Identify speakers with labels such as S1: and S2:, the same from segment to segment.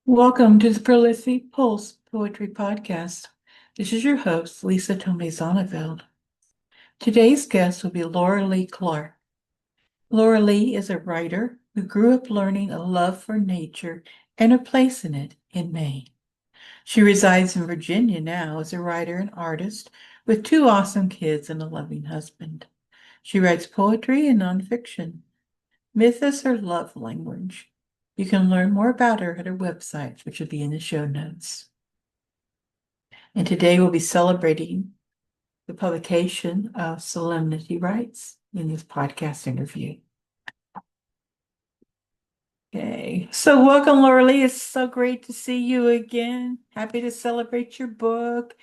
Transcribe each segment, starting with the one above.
S1: Welcome to the Prolific Pulse Poetry Podcast. This is your host, Lisa Tomey-Zonneveld. Today's guest will be Loralee Clark. Loralee is a writer who grew up learning a love for nature and a place in it in Maine. She resides in Virginia now as a writer and artist with two awesome kids and a loving husband. She writes poetry and nonfiction. Myth is her love language. You can learn more about her at her website, which will be in the show notes. And today we'll be celebrating the publication of Solemnity Rites in this podcast interview. Okay, so welcome, Loralee. It's so great to see you again. Happy to celebrate your book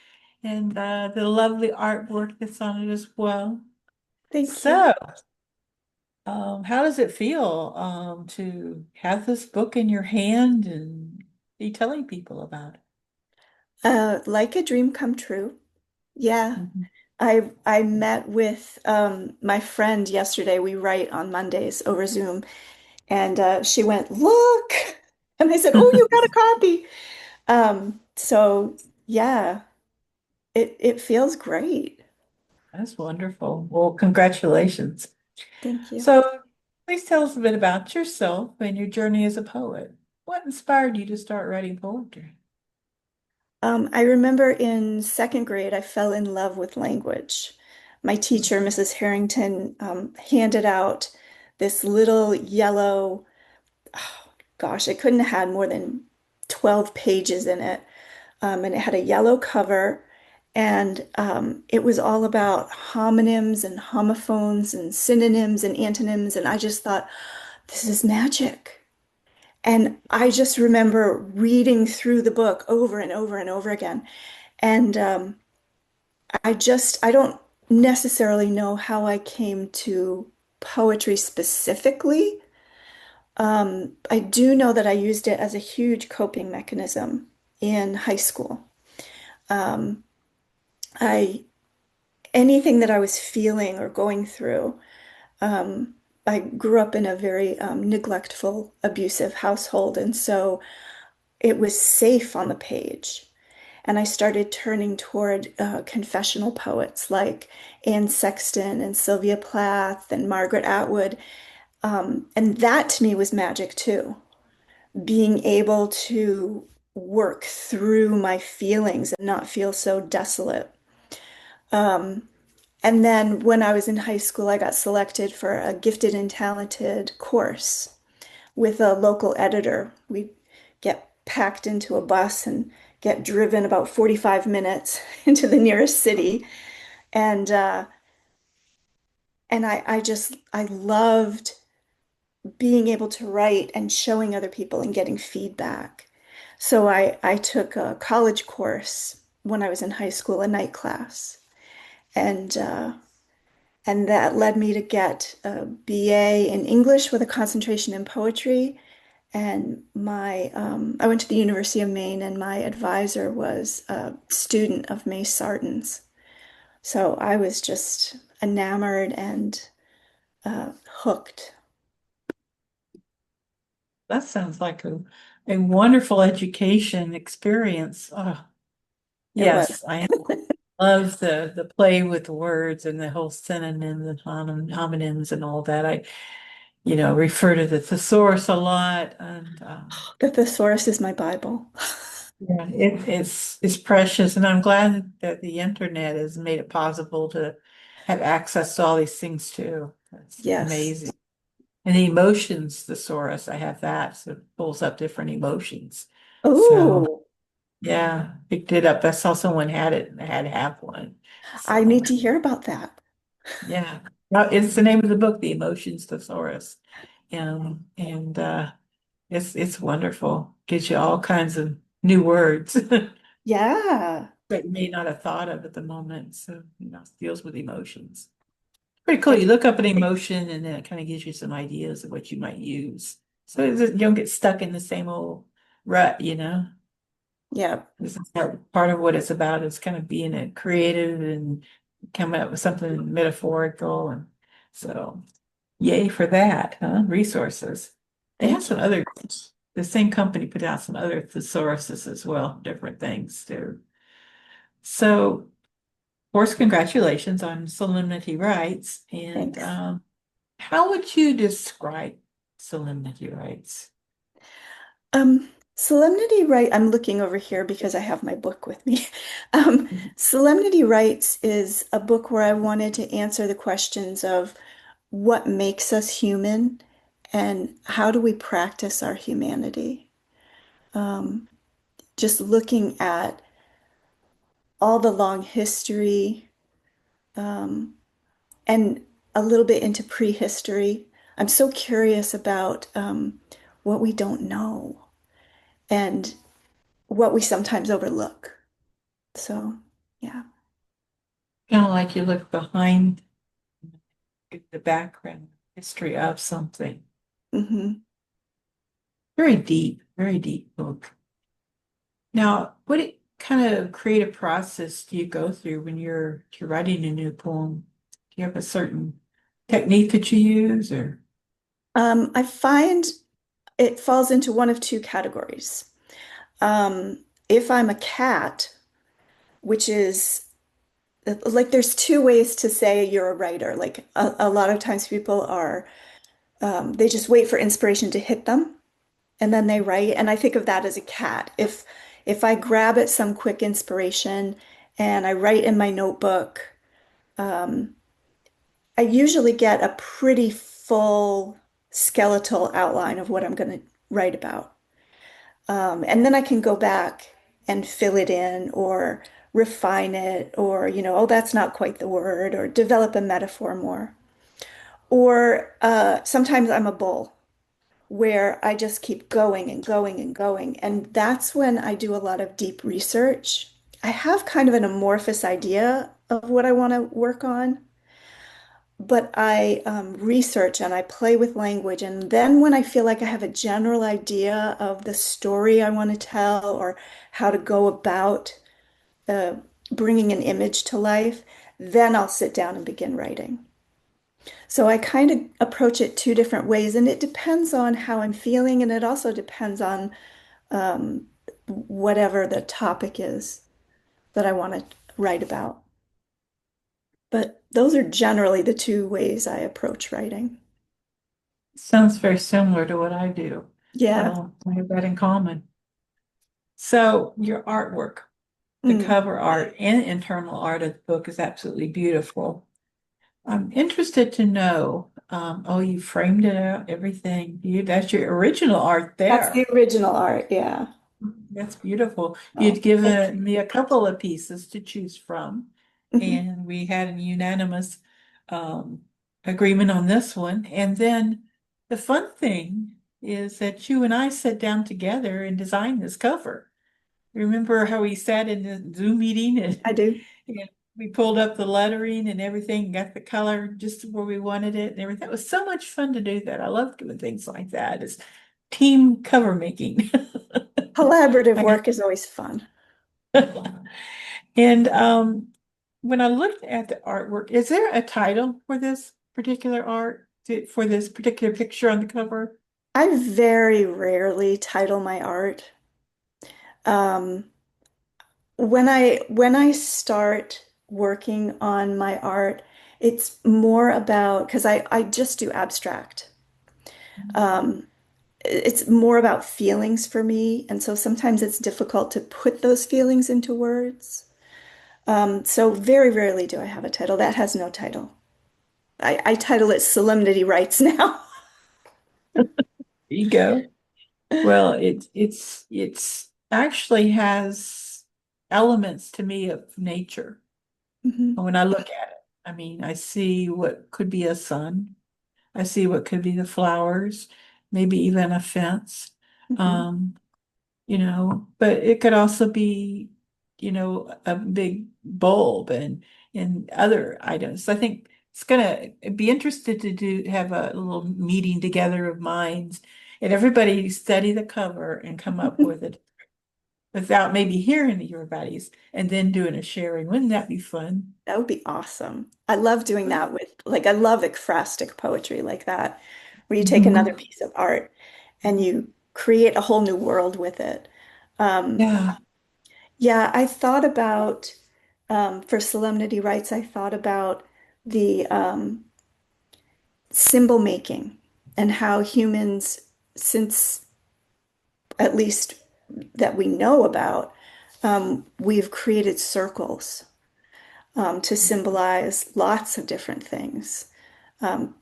S1: and the lovely artwork that's on it as well.
S2: Thank you.
S1: So, how does it feel to have this book in your hand and be telling people about it?
S2: Like a dream come true. Yeah.
S1: Mhm.
S2: I met with my friend yesterday. We write on Mondays over Zoom, and she went, "Look!" And I said, "Oh, you got a copy." So yeah, it feels great.
S1: That's wonderful. Well, congratulations.
S2: Thank you.
S1: So, please tell us a bit about yourself and your journey as a poet. What inspired you to start writing poetry?
S2: I remember in second grade, I fell in love with language. My teacher, Mrs. Harrington, handed out this little yellow, oh, gosh, it couldn't have had more than 12 pages in it. And it had a yellow cover, and it was all about homonyms and homophones and synonyms and antonyms. And I just thought, this is magic. And I just remember reading through the book over and over and over again. And I don't necessarily know how I came to poetry specifically. I do know that I used it as a huge coping mechanism in high school. Um, I Anything that I was feeling or going through. Um, I grew up in a very neglectful, abusive household, and so it was safe on the page. And I started turning toward confessional poets like Anne Sexton and Sylvia Plath and Margaret Atwood. And that to me was magic too, being able to work through my feelings and not feel so desolate. Um, and then when I was in high school, I got selected for a gifted and talented course with a local editor. We get packed into a bus and get driven about 45 minutes into the nearest city. And I loved being able to write and showing other people and getting feedback. So I took a college course when I was in high school, a night class, and and that led me to get a BA in English with a concentration in poetry. And I went to the University of Maine, and my advisor was a student of May Sarden's. So I was just enamored and hooked.
S1: That sounds like a wonderful education experience. Oh,
S2: It was.
S1: yes, I love the play with words and the whole synonyms and homonyms and all that. I refer to the thesaurus a lot, and
S2: The thesaurus is my Bible.
S1: yeah, it's precious, and I'm glad that the internet has made it possible to have access to all these things too. That's
S2: Yes.
S1: amazing. And the emotions thesaurus, I have that, so it pulls up different emotions. So
S2: Oh,
S1: yeah, picked it up. I saw someone had it and I had to have one.
S2: I
S1: So
S2: need to hear about that.
S1: yeah. Well, it's the name of the book, The Emotions Thesaurus. And it's wonderful. Gives you all kinds of new words
S2: Yeah.
S1: that you may not have thought of at the moment. So, deals with emotions. Pretty cool.
S2: Yeah.
S1: You look up an emotion and then it kind of gives you some ideas of what you might use. So you don't get stuck in the same old rut.
S2: Yeah.
S1: This is part of what it's about is kind of being a creative and coming up with something metaphorical. And so yay for that, huh? Resources. They have
S2: Thank
S1: some
S2: you.
S1: other the same company put out some other thesauruses as well, different things too. So, of course, congratulations on Solemnity Rites. And
S2: Thanks.
S1: how would you describe Solemnity Rites?
S2: Solemnity Rite, I'm looking over here because I have my book with me. Solemnity Rites is a book where I wanted to answer the questions of what makes us human and how do we practice our humanity. Um, just looking at all the long history, um, and a little bit into prehistory. I'm so curious about what we don't know and what we sometimes overlook. So, yeah.
S1: Kind of like you look behind the background history of something.
S2: Hmm.
S1: Very deep book. Now, kind of creative process do you go through when you're writing a new poem? Do you have a certain technique that you use, or
S2: I find it falls into one of two categories. If I'm a cat, which is like there's two ways to say you're a writer. Like a lot of times people are, they just wait for inspiration to hit them and then they write. And I think of that as a cat. If I grab at some quick inspiration and I write in my notebook, um, I usually get a pretty full skeletal outline of what I'm going to write about. And then I can go back and fill it in or refine it or, oh, that's not quite the word or develop a metaphor more. Or sometimes I'm a bull where I just keep going and going and going. And that's when I do a lot of deep research. I have kind of an amorphous idea of what I want to work on, but I research and I play with language. And then when I feel like I have a general idea of the story I want to tell or how to go about uh, bringing an image to life, then I'll sit down and begin writing. So I kind of approach it two different ways, and it depends on how I'm feeling, and it also depends on um, whatever the topic is that I want to write about. But those are generally the two ways I approach writing.
S1: sounds very similar to what I do.
S2: Yeah.
S1: Well, we have that in common. So your artwork, the
S2: Mm.
S1: cover art and internal art of the book is absolutely beautiful. I'm interested to know, oh, you framed it out, everything. That's your original art
S2: That's the
S1: there.
S2: original art. Yeah.
S1: That's beautiful.
S2: Oh,
S1: You'd
S2: thank
S1: given
S2: you.
S1: me a couple of pieces to choose from,
S2: Mhm.
S1: and we had a unanimous um, agreement on this one. And then the fun thing is that you and I sat down together and designed this cover. Remember how we sat in the Zoom meeting and,
S2: I do.
S1: and we pulled up the lettering and everything, got the color just where we wanted it and everything. It was so much fun to do that. I love doing things like that. It's team cover making.
S2: Collaborative
S1: I
S2: work is always fun.
S1: And when I looked at the artwork, is there a title for this particular art, for this particular picture on the cover?
S2: I very rarely title my art. Um, when I start working on my art, it's more about because I just do abstract. Um, it's more about feelings for me, and so sometimes it's difficult to put those feelings into words. So very rarely do I have a title. That has no title. I title it Solemnity Rites now.
S1: There you go. Well, it's actually has elements to me of nature.
S2: Mhm,
S1: And when I look at it, I mean, I see what could be a sun. I see what could be the flowers, maybe even a fence.
S2: mhm.
S1: Um, but it could also be, a big bulb and other items. I think it's gonna be interested to have a little meeting together of minds and everybody study the cover and come up with it without maybe hearing everybody's and then doing a sharing. Wouldn't that be fun?
S2: That would be awesome. I love doing that with, like, I love ekphrastic poetry like that, where you take another
S1: Mhm.
S2: piece of art and you create a whole new world with it. Um,
S1: Yeah.
S2: yeah, I thought about for Solemnity Rites, I thought about the symbol making and how humans, since at least that we know about, we've created circles to symbolize lots of different things. Um,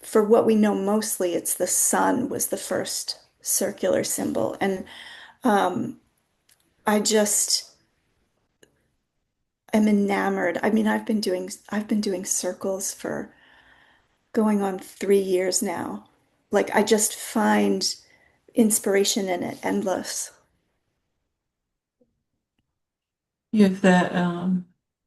S2: for what we know, mostly it's the sun was the first circular symbol, and um, I just am enamored. I mean, I've been doing circles for going on 3 years now. Like I just find inspiration in it endless.
S1: You have that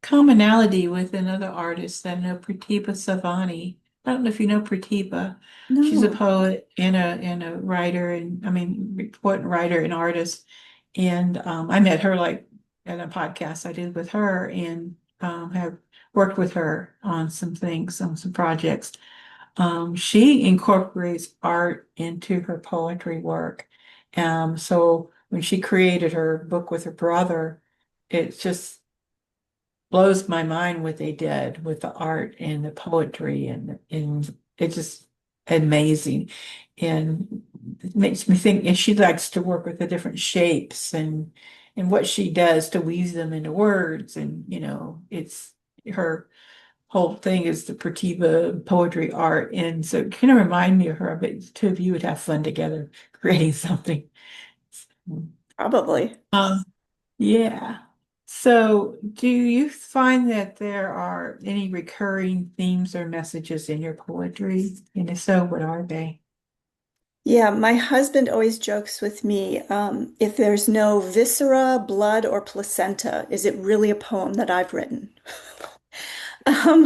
S1: commonality with another artist that I know, Pratibha Savani. I don't know if you know Pratibha. She's a
S2: No,
S1: poet and a writer, and I mean poet and writer and artist. And I met her like at a podcast I did with her, and have worked with her on some things, on some projects. She incorporates art into her poetry work. So when she created her book with her brother, it just blows my mind what they did with the art and the poetry, and it's just amazing. And it makes me think, and she likes to work with the different shapes and what she does to weave them into words. And it's her whole thing is the Prativa poetry art. And so it kind of remind me of her. But the two of you would have fun together creating something.
S2: probably.
S1: Um, yeah. So do you find that there are any recurring themes or messages in your poetry? And if so, what are they?
S2: Yeah, my husband always jokes with me, if there's no viscera, blood, or placenta, is it really a poem that I've written? Um,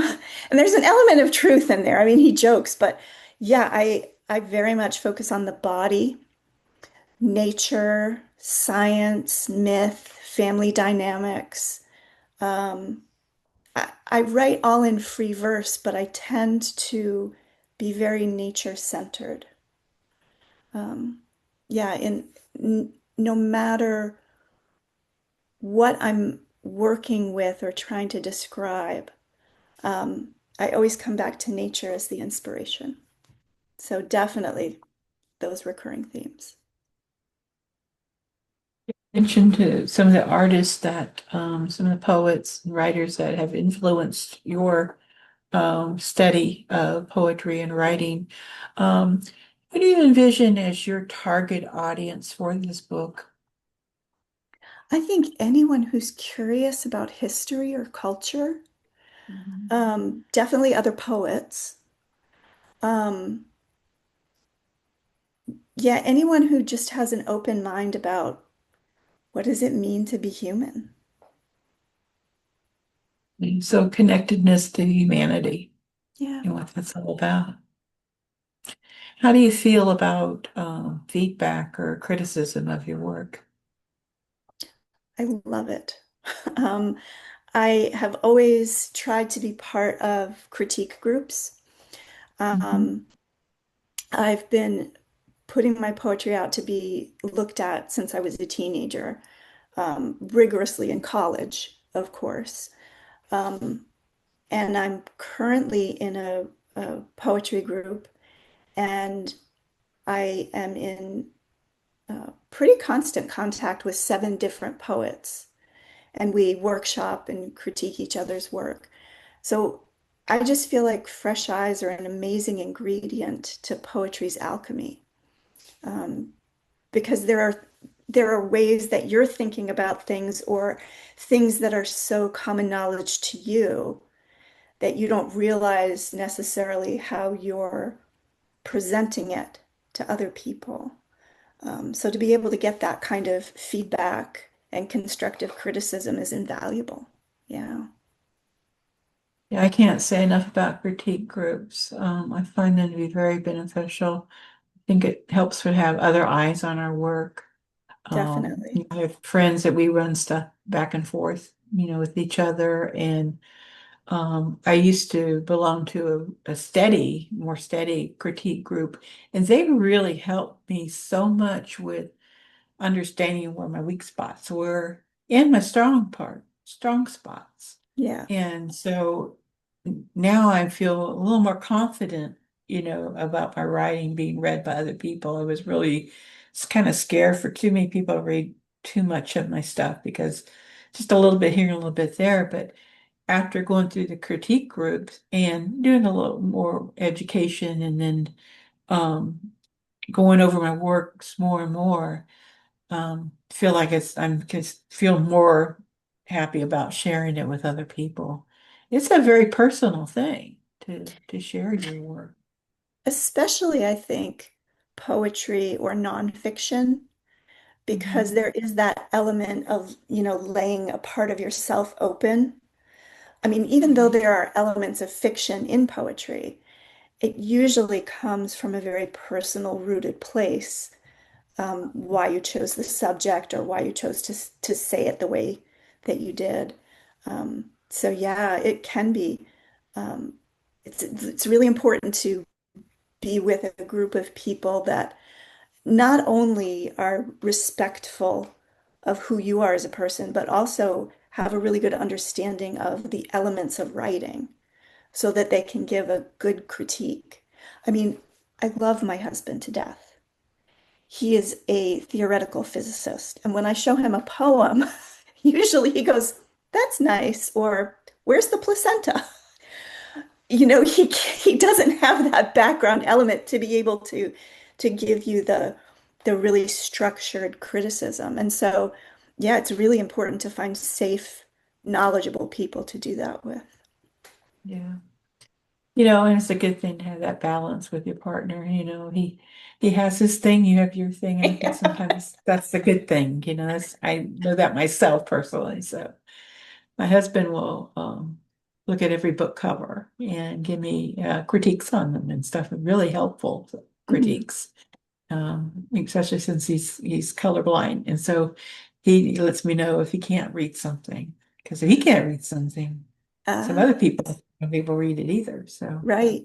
S2: and there's an element of truth in there. I mean, he jokes, but yeah, I very much focus on the body, nature, science, myth, family dynamics. Um, I write all in free verse, but I tend to be very nature centered. Um, yeah, no matter what I'm working with or trying to describe, I always come back to nature as the inspiration. So definitely those recurring themes.
S1: Mention to some of the artists that, some of the poets and writers that have influenced your study of poetry and writing. Um, what do you envision as your target audience for this book?
S2: I think anyone who's curious about history or culture,
S1: Mhm.
S2: definitely other poets. Um, yeah, anyone who just has an open mind about what does it mean to be human?
S1: And so connectedness to humanity
S2: Yeah,
S1: and what that's all about. How do you feel about feedback or criticism of your work?
S2: I love it. Um, I have always tried to be part of critique groups.
S1: Mhm.
S2: Um, I've been putting my poetry out to be looked at since I was a teenager, rigorously in college, of course. Um, and I'm currently in a poetry group, and I am in pretty constant contact with 7 different poets, and we workshop and critique each other's work. So I just feel like fresh eyes are an amazing ingredient to poetry's alchemy, um, because there are ways that you're thinking about things or things that are so common knowledge to you that you don't realize necessarily how you're presenting it to other people. So to be able to get that kind of feedback and constructive criticism is invaluable. Yeah,
S1: Yeah, I can't say enough about critique groups. I find them to be very beneficial. I think it helps to have other eyes on our work.
S2: definitely.
S1: I have friends that we run stuff back and forth, with each other, and I used to belong to a steady, more steady critique group, and they really helped me so much with understanding where my weak spots were and my strong spots.
S2: Yeah.
S1: And so now I feel a little more confident, about my writing being read by other people. I was really kind of scared for too many people to read too much of my stuff because just a little bit here and a little bit there. But after going through the critique groups and doing a little more education and then um, going over my works more and more, feel like I'm just feel more happy about sharing it with other people. It's a very personal thing to share your work.
S2: Especially, I think, poetry or nonfiction, because
S1: Mhm.
S2: there is that element of, laying a part of yourself open. I mean, even though there are elements of fiction in poetry, it usually comes from a very personal, rooted place, why you chose the subject or why you chose to say it the way that you did. So yeah, it can be. Um, it's really important to be with a group of people that not only are respectful of who you are as a person, but also have a really good understanding of the elements of writing so that they can give a good critique. I mean, I love my husband to death. He is a theoretical physicist. And when I show him a poem, usually he goes, "That's nice," or "Where's the placenta?" He doesn't have that background element to be able to give you the really structured criticism. And so, yeah, it's really important to find safe, knowledgeable people to do that with.
S1: Yeah. And it's a good thing to have that balance with your partner. He has his thing, you have your thing, and I think sometimes that's the good thing. I know that myself personally. So my husband will look at every book cover and give me critiques on them and stuff, really helpful
S2: Mm.
S1: critiques, especially since he's colorblind. And so he lets me know if he can't read something, because if he can't read something, some
S2: Ah,
S1: other people won't be able to read it either. So
S2: right.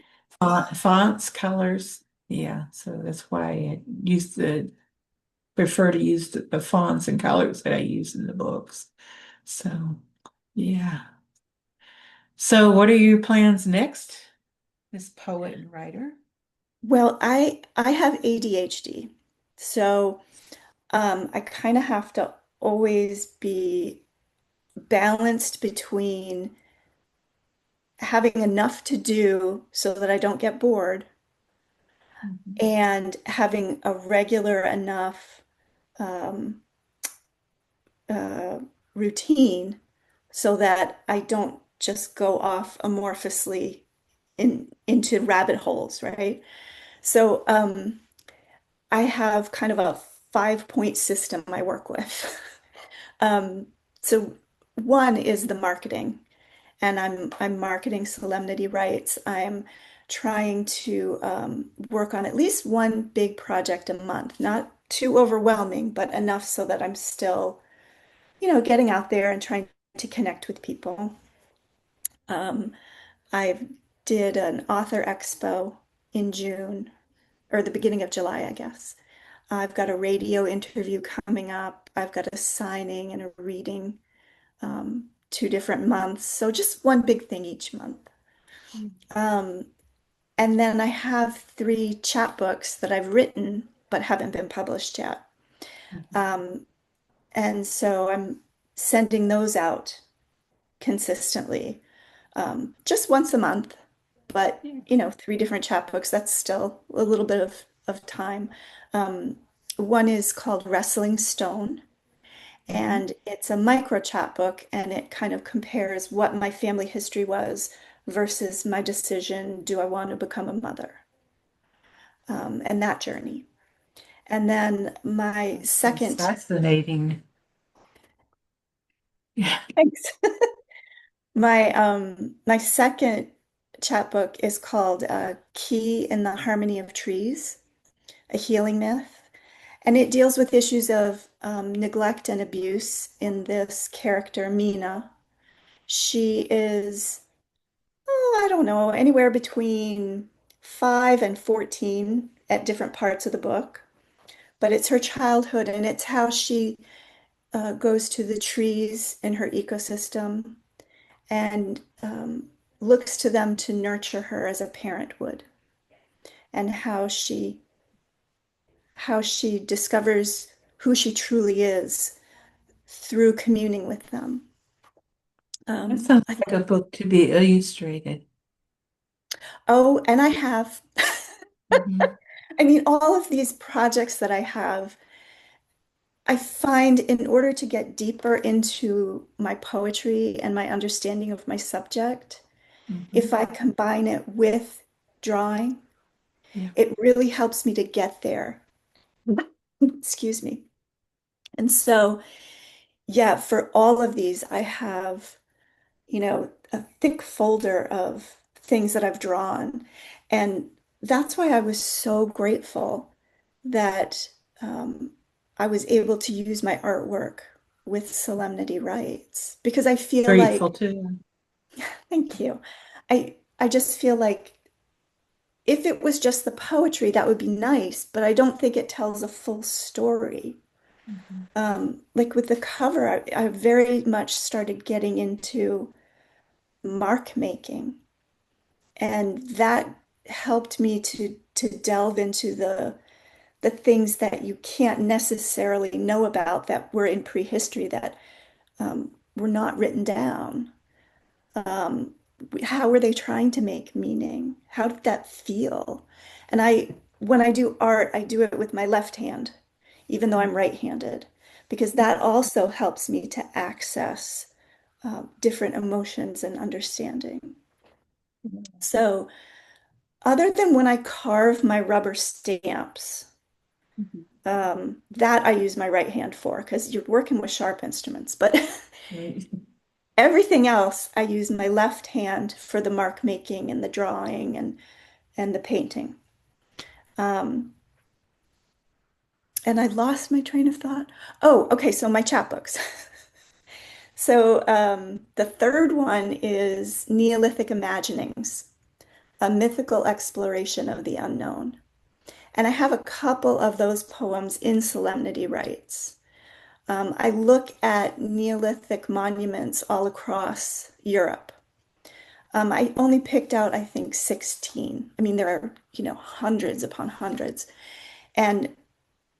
S1: fonts, colors, yeah. So that's why I prefer to use the fonts and colors that I use in the books. So yeah. So what are your plans next, Miss Poet and Writer?
S2: Well, I have ADHD, so I kind of have to always be balanced between having enough to do so that I don't get bored
S1: Mhm.
S2: and having a regular enough um, uh, routine so that I don't just go off amorphously into rabbit holes, right? So I have kind of a 5-point system I work with. Um, so one is the marketing, and I'm marketing Solemnity Rites. I'm trying to work on at least one big project a month, not too overwhelming, but enough so that I'm still, getting out there and trying to connect with people. Um, I did an author expo in June, or the beginning of July, I guess. I've got a radio interview coming up. I've got a signing and a reading, 2 different months. So just one big thing each month. Um, and then I have 3 chapbooks that I've written but haven't been published yet.
S1: Mhm.
S2: Um, and so I'm sending those out consistently, just once a month. But,
S1: Yeah.
S2: 3 different chapbooks, that's still a little bit of time. Um, one is called Wrestling Stone,
S1: Mhm.
S2: and it's a micro chapbook, and it kind of compares what my family history was versus my decision, do I want to become a mother? And that journey. And then my
S1: That's
S2: second,
S1: fascinating. Yeah.
S2: thanks. My second chapbook is called Key in the Harmony of Trees, a healing myth. And it deals with issues of neglect and abuse in this character, Mina. She is oh, I don't know, anywhere between 5 and 14 at different parts of the book. But it's her childhood and it's how she goes to the trees in her ecosystem and looks to them to nurture her as a parent would, and how she discovers who she truly is through communing with them.
S1: That sounds
S2: I
S1: like a book to be illustrated.
S2: Oh, and I have,
S1: Hmm.
S2: I mean, all of these projects that I have, I find in order to get deeper into my poetry and my understanding of my subject, if
S1: Hmm.
S2: I combine it with drawing,
S1: Yeah.
S2: it really helps me to get there. Excuse me. And so, yeah, for all of these, I have, a thick folder of things that I've drawn. And that's why I was so grateful that I was able to use my artwork with Solemnity Rites because I feel
S1: Grateful
S2: like,
S1: too.
S2: thank you. I just feel like if it was just the poetry, that would be nice, but I don't think it tells a full story.
S1: Hmm.
S2: Like with the cover, I very much started getting into mark making, and that helped me to delve into the things that you can't necessarily know about that were in prehistory that were not written down. Um, how were they trying to make meaning? How did that feel? And when I do art, I do it with my left hand, even though I'm right-handed, because that also helps me to access different emotions and understanding. So, other than when I carve my rubber stamps, that I use my right hand for because you're working with sharp instruments. But
S1: Right.
S2: everything else, I use my left hand for the mark making and the drawing and the painting. Um, and I lost my train of thought. Oh, okay. So my chapbooks. So the third one is Neolithic Imaginings, a mythical exploration of the unknown. And I have a couple of those poems in Solemnity Rites. I look at Neolithic monuments all across Europe. I only picked out, I think, 16. I mean, there are, hundreds upon hundreds. And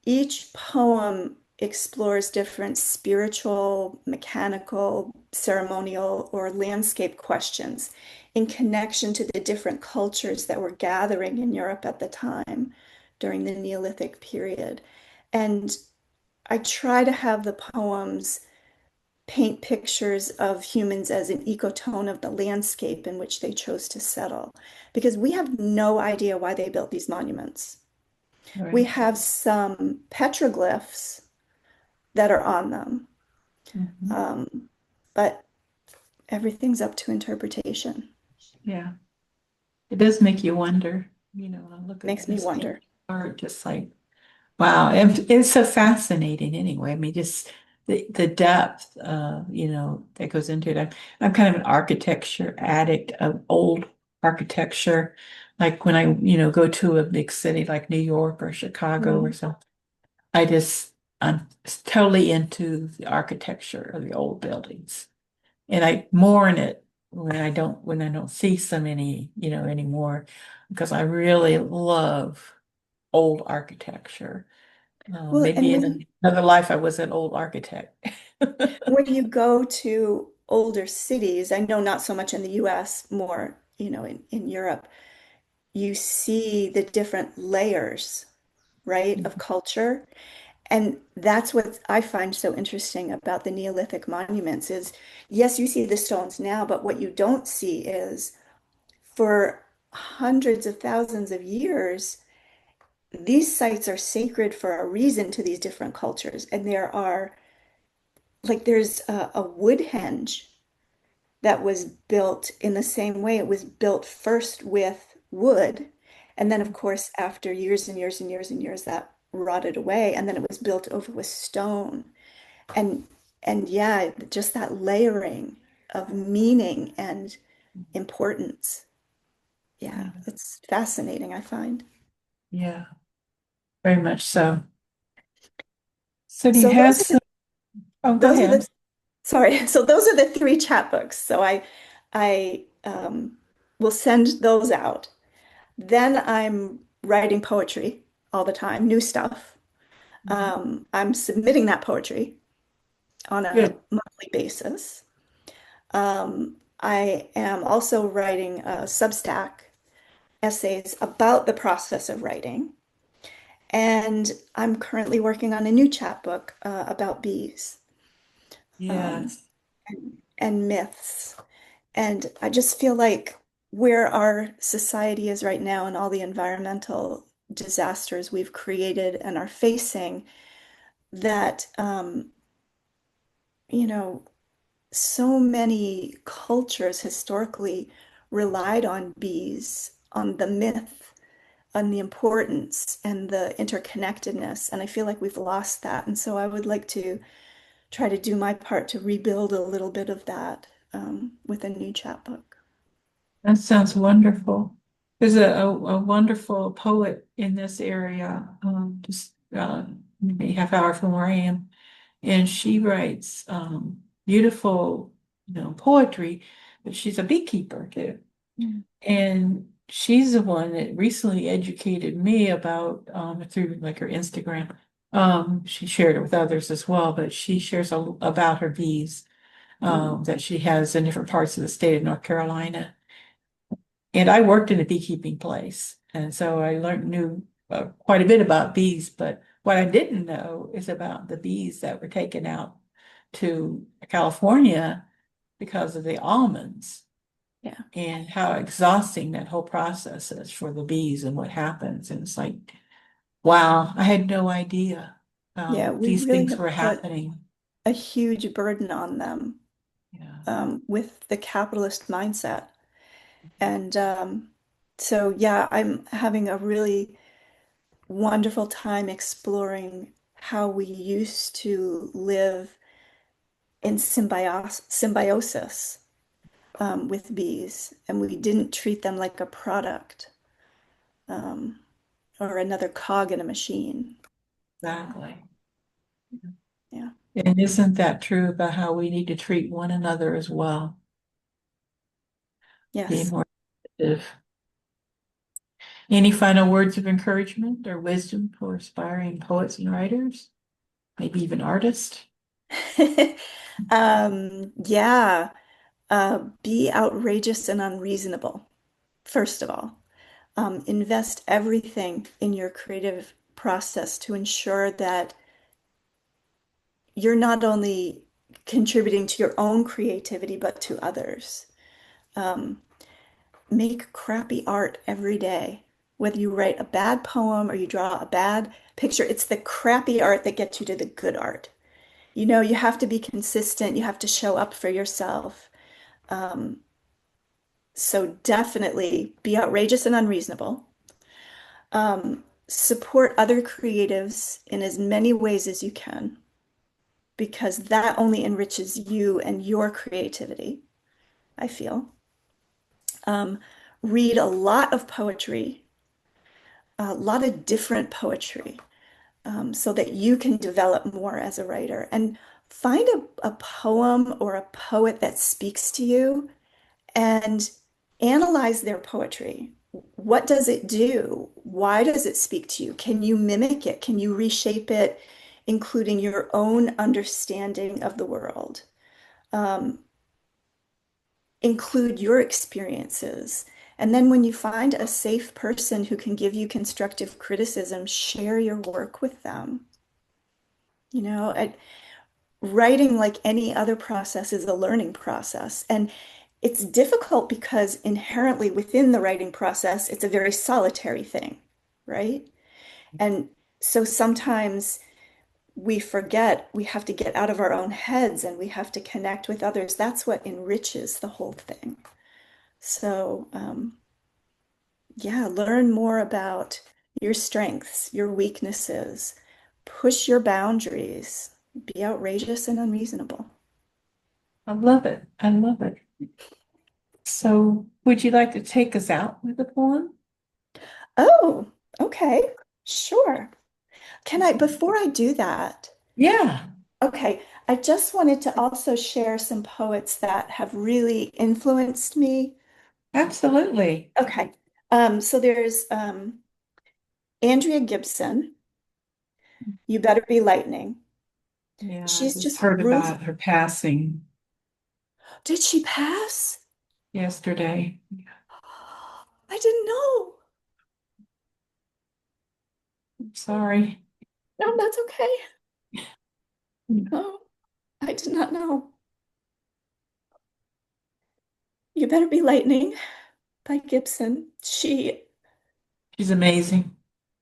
S2: each poem explores different spiritual, mechanical, ceremonial, or landscape questions in connection to the different cultures that were gathering in Europe at the time during the Neolithic period. And I try to have the poems paint pictures of humans as an ecotone of the landscape in which they chose to settle, because we have no idea why they built these monuments. We
S1: Right.
S2: have some petroglyphs that are on them,
S1: Hmm.
S2: um, but everything's up to interpretation.
S1: Yeah. It does make you wonder, I look at
S2: Makes me
S1: this
S2: wonder.
S1: art just like, wow, it's so fascinating anyway. I mean, just the depth, that goes into it. I'm kind of an architecture addict of old architecture. Like when I, go to a big city like New York or Chicago or
S2: Mhm.
S1: something, I'm totally into the architecture of the old buildings. And I mourn it when I don't see so many, anymore, because I really love old architecture.
S2: Well, and
S1: Maybe in another life I was an old architect.
S2: when you go to older cities, I know not so much in the US, more, in Europe, you see the different layers, right, of culture. And that's what I find so interesting about the Neolithic monuments is, yes, you see the stones now, but what you don't see is for hundreds of thousands of years, these sites are sacred for a reason to these different cultures. And there's a wood henge that was built in the same way. It was built first with wood. And then, of course, after years and years and years and years, that rotted away. And then it was built over with stone. And and yeah, just that layering of meaning and importance. Yeah,
S1: Yeah.
S2: it's fascinating, I find.
S1: Yeah. Very much so. So do you
S2: So
S1: have
S2: those are the
S1: some? Oh, go
S2: those are
S1: ahead.
S2: the sorry, so those are the three chapbooks. So I will send those out. Then I'm writing poetry all the time, new stuff.
S1: Mhm.
S2: I'm submitting that poetry on a
S1: Good.
S2: monthly basis. I am also writing a Substack essays about the process of writing. And I'm currently working on a new chapbook about bees um,
S1: Yes.
S2: and myths. And I just feel like where our society is right now and all the environmental disasters we've created and are facing, that, you know, so many cultures historically relied on bees, on the myth, on the importance and the interconnectedness. And I feel like we've lost that. And so I would like to try to do my part to rebuild a little bit of that with a new chapbook.
S1: That sounds wonderful. There's a wonderful poet in this area, just maybe a half hour from where I am, and she writes beautiful, poetry, but she's a beekeeper too. Mm. And she's the one that recently educated me about through like her Instagram. She shared it with others as well, but she shares about her bees that she has in different parts of the state of North Carolina. And I worked in a beekeeping place, and so I knew quite a bit about bees. But what I didn't know is about the bees that were taken out to California because of the almonds
S2: Yeah.
S1: and how exhausting that whole process is for the bees and what happens. And it's like, wow, I had no idea
S2: Yeah, we
S1: these
S2: really
S1: things
S2: have
S1: were
S2: put
S1: happening.
S2: a huge burden on them
S1: Yeah,
S2: with the capitalist mindset. And so, yeah, I'm having a really wonderful time exploring how we used to live in symbiosis with bees, and we didn't treat them like a product um, or another cog in a machine.
S1: exactly.
S2: Yeah.
S1: And isn't that true about how we need to treat one another as well? Be
S2: Yes.
S1: more sensitive. Any final words of encouragement or wisdom for aspiring poets and writers, maybe even artists?
S2: Yeah. Be outrageous and unreasonable, first of all. Invest everything in your creative process to ensure that you're not only contributing to your own creativity, but to others. Um, Make crappy art every day. Whether you write a bad poem or you draw a bad picture, it's the crappy art that gets you to the good art. You have to be consistent. You have to show up for yourself. Um, so definitely be outrageous and unreasonable. Support other creatives in as many ways as you can, because that only enriches you and your creativity, I feel. Um, Read a lot of poetry, a lot of different poetry, so that you can develop more as a writer. And find a poem or a poet that speaks to you and analyze their poetry. What does it do? Why does it speak to you? Can you mimic it? Can you reshape it, including your own understanding of the world? Um, Include your experiences. And then when you find a safe person who can give you constructive criticism, share your work with them. You know, writing, like any other process, is a learning process. And it's difficult because inherently within the writing process, it's a very solitary thing, right? And so sometimes we forget we have to get out of our own heads and we have to connect with others. That's what enriches the whole thing. So, yeah, learn more about your strengths, your weaknesses, push your boundaries, be outrageous and unreasonable.
S1: I love it. I love it. So, would you like to take us out with a poem?
S2: Oh, okay. Sure. Before I do that,
S1: Yeah,
S2: okay, I just wanted to also share some poets that have really influenced me.
S1: absolutely.
S2: Okay. So there's Andrea Gibson, You Better Be Lightning.
S1: Yeah, I
S2: She's
S1: just
S2: just
S1: heard
S2: Ruth.
S1: about her passing
S2: Did she pass?
S1: yesterday.
S2: I didn't know.
S1: I'm sorry.
S2: No, that's okay. Oh, I did not know. You Better Be Lightning by Gibson.
S1: She's amazing.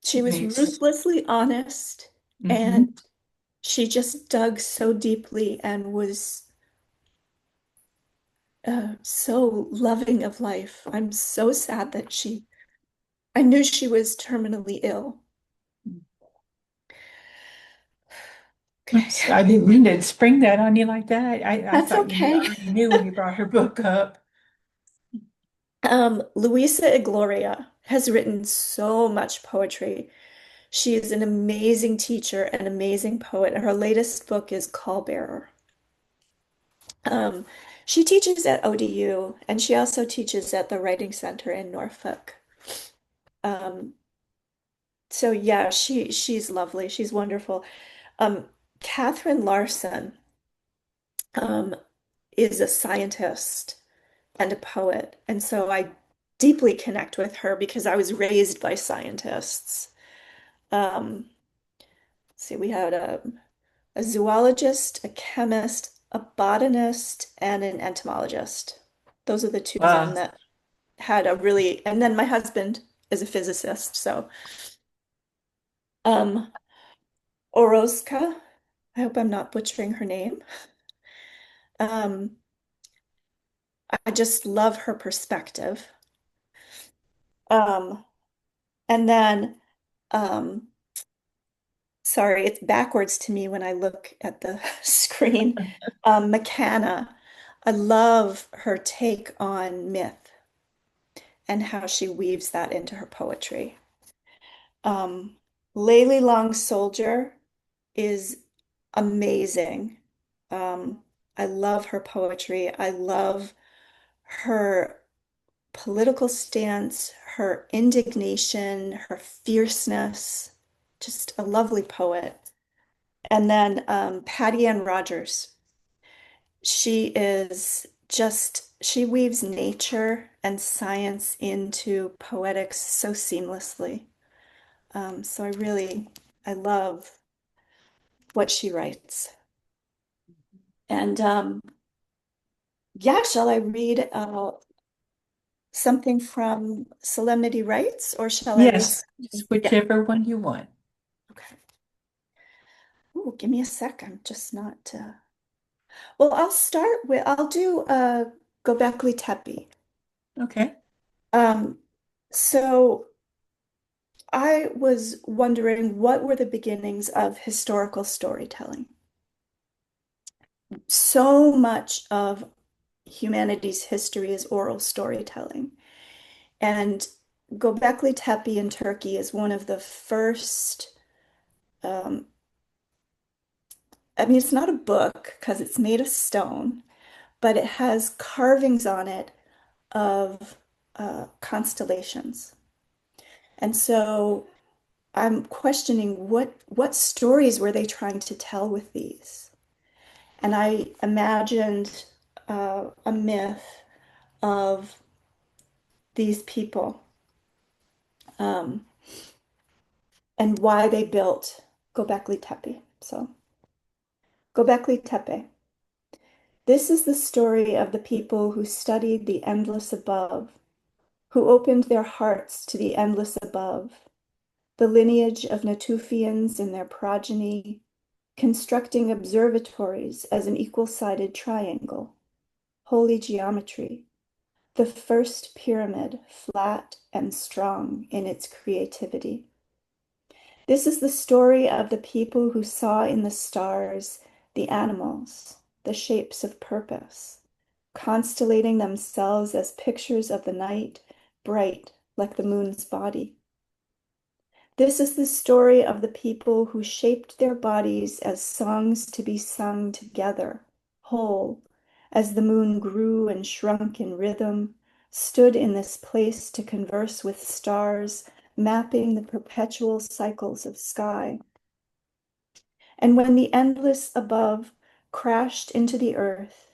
S2: She was
S1: Amazing.
S2: ruthlessly honest and
S1: Hmm.
S2: she just dug so deeply and was so loving of life. I'm so sad that I knew she was terminally ill. Okay,
S1: I didn't mean to spring that on you like that. I
S2: that's
S1: thought you
S2: okay.
S1: already knew when you brought her book up.
S2: Luisa Igloria has written so much poetry. She is an amazing teacher, an amazing poet. Her latest book is Call Bearer. Um, she teaches at ODU and she also teaches at the Writing Center in Norfolk. Um, so yeah, she's lovely. She's wonderful. Um, Catherine Larson um, is a scientist and a poet, and so I deeply connect with her because I was raised by scientists. Um, see, we had a zoologist, a chemist, a botanist, and an entomologist. Those are the two men
S1: Wow.
S2: that had a really, and then my husband is a physicist, so um, Orozka, I hope I'm not butchering her name. Um, I just love her perspective. Um, and then, um, sorry, it's backwards to me when I look at the screen. McCanna, I love her take on myth and how she weaves that into her poetry. Um, Layli Long Soldier is amazing. Um, I love her poetry. I love her political stance, her indignation, her fierceness. Just a lovely poet. And then Patty Ann Rogers. She weaves nature and science into poetics so seamlessly. I love what she writes. And yeah, shall I read something from Solemnity Rites or shall I read
S1: Yes,
S2: something?
S1: just
S2: Yeah,
S1: whichever one you want.
S2: okay. Ooh, give me a sec. I'm just not. Well, I'll do Gobekli Tepe.
S1: Okay.
S2: Um, so I was wondering what were the beginnings of historical storytelling? So much of humanity's history is oral storytelling. And Gobekli Tepe in Turkey is one of the first, um, I mean, it's not a book because it's made of stone, but it has carvings on it of constellations. And so I'm questioning what stories were they trying to tell with these? And I imagined a myth of these people um, and why they built Gobekli Tepe. So, Gobekli Tepe. This is the story of the people who studied the endless above, who opened their hearts to the endless above, the lineage of Natufians and their progeny, constructing observatories as an equal-sided triangle, holy geometry, the first pyramid, flat and strong in its creativity. This is the story of the people who saw in the stars the animals, the shapes of purpose, constellating themselves as pictures of the night, bright like the moon's body. This is the story of the people who shaped their bodies as songs to be sung together, whole, as the moon grew and shrunk in rhythm, stood in this place to converse with stars, mapping the perpetual cycles of sky. And when the endless above crashed into the earth,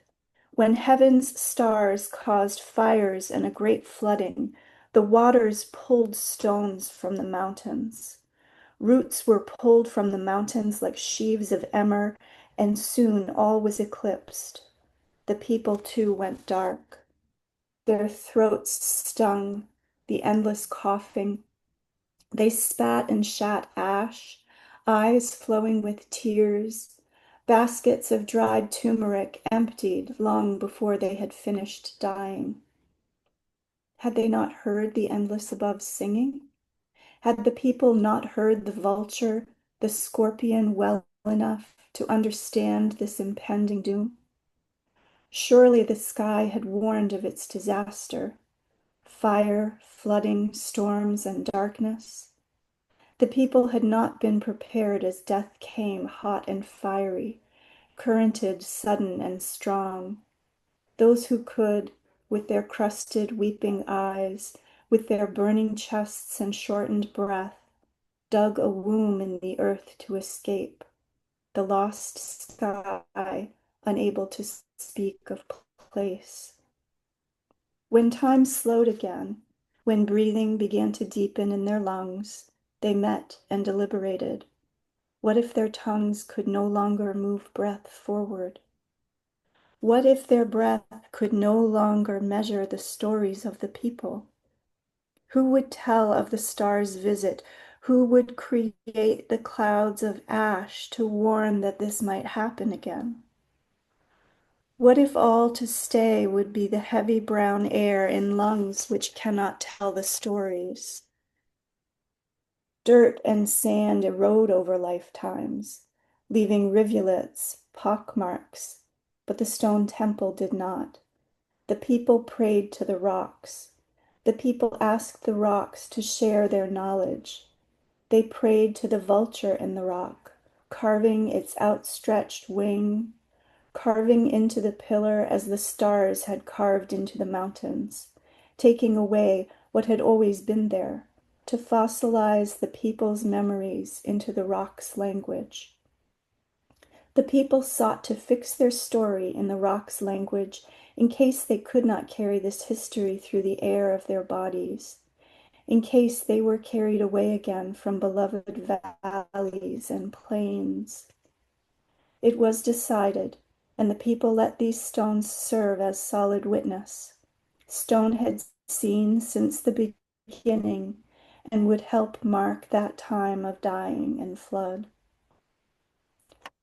S2: when heaven's stars caused fires and a great flooding, the waters pulled stones from the mountains. Roots were pulled from the mountains like sheaves of emmer, and soon all was eclipsed. The people too went dark. Their throats stung, the endless coughing. They spat and shat ash, eyes flowing with tears, baskets of dried turmeric emptied long before they had finished dying. Had they not heard the endless above singing? Had the people not heard the vulture, the scorpion well enough to understand this impending doom? Surely the sky had warned of its disaster, fire, flooding, storms, and darkness. The people had not been prepared as death came hot and fiery, currented, sudden, and strong. Those who could, with their crusted, weeping eyes, with their burning chests and shortened breath, dug a womb in the earth to escape, the lost sky unable to speak of place. When time slowed again, when breathing began to deepen in their lungs, they met and deliberated. What if their tongues could no longer move breath forward? What if their breath could no longer measure the stories of the people? Who would tell of the stars' visit? Who would create the clouds of ash to warn that this might happen again? What if all to stay would be the heavy brown air in lungs which cannot tell the stories? Dirt and sand erode over lifetimes, leaving rivulets, pockmarks, but the stone temple did not. The people prayed to the rocks. The people asked the rocks to share their knowledge. They prayed to the vulture in the rock, carving its outstretched wing, carving into the pillar as the stars had carved into the mountains, taking away what had always been there, to fossilize the people's memories into the rock's language. The people sought to fix their story in the rock's language in case they could not carry this history through the air of their bodies, in case they were carried away again from beloved valleys and plains. It was decided, and the people let these stones serve as solid witness. Stone had seen since the beginning and would help mark that time of dying and flood.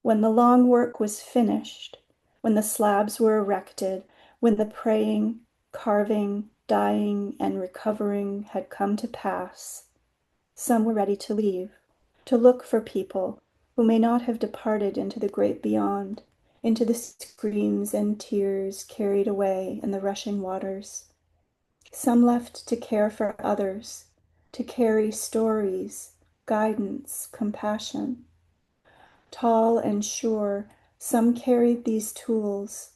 S2: When the long work was finished, when the slabs were erected, when the praying, carving, dying, and recovering had come to pass, some were ready to leave, to look for people who may not have departed into the great beyond, into the screams and tears carried away in the rushing waters. Some left to care for others, to carry stories, guidance, compassion. Tall and sure, some carried these tools,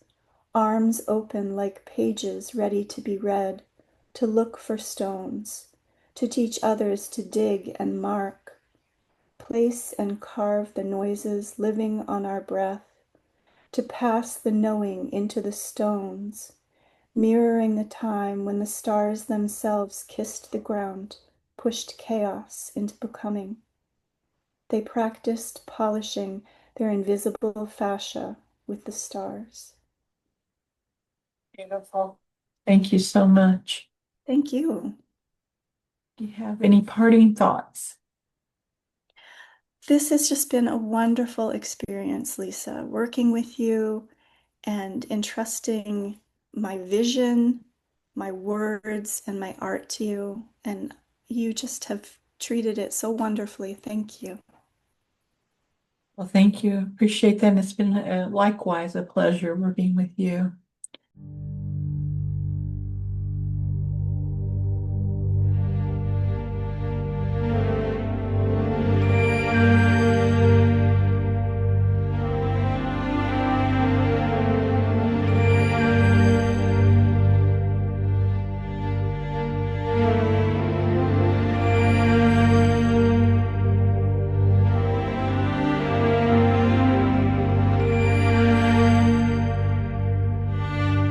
S2: arms open like pages ready to be read, to look for stones, to teach others to dig and mark, place and carve the noises living on our breath, to pass the knowing into the stones, mirroring the time when the stars themselves kissed the ground, pushed chaos into becoming. They practiced polishing their invisible fascia with the stars.
S1: Beautiful. Thank you so much.
S2: Thank you.
S1: Do you have any parting thoughts?
S2: This has just been a wonderful experience, Lisa, working with you and entrusting my vision, my words, and my art to you. And you just have treated it so wonderfully. Thank you.
S1: Well, thank you. Appreciate that. And it's been likewise a pleasure working with you.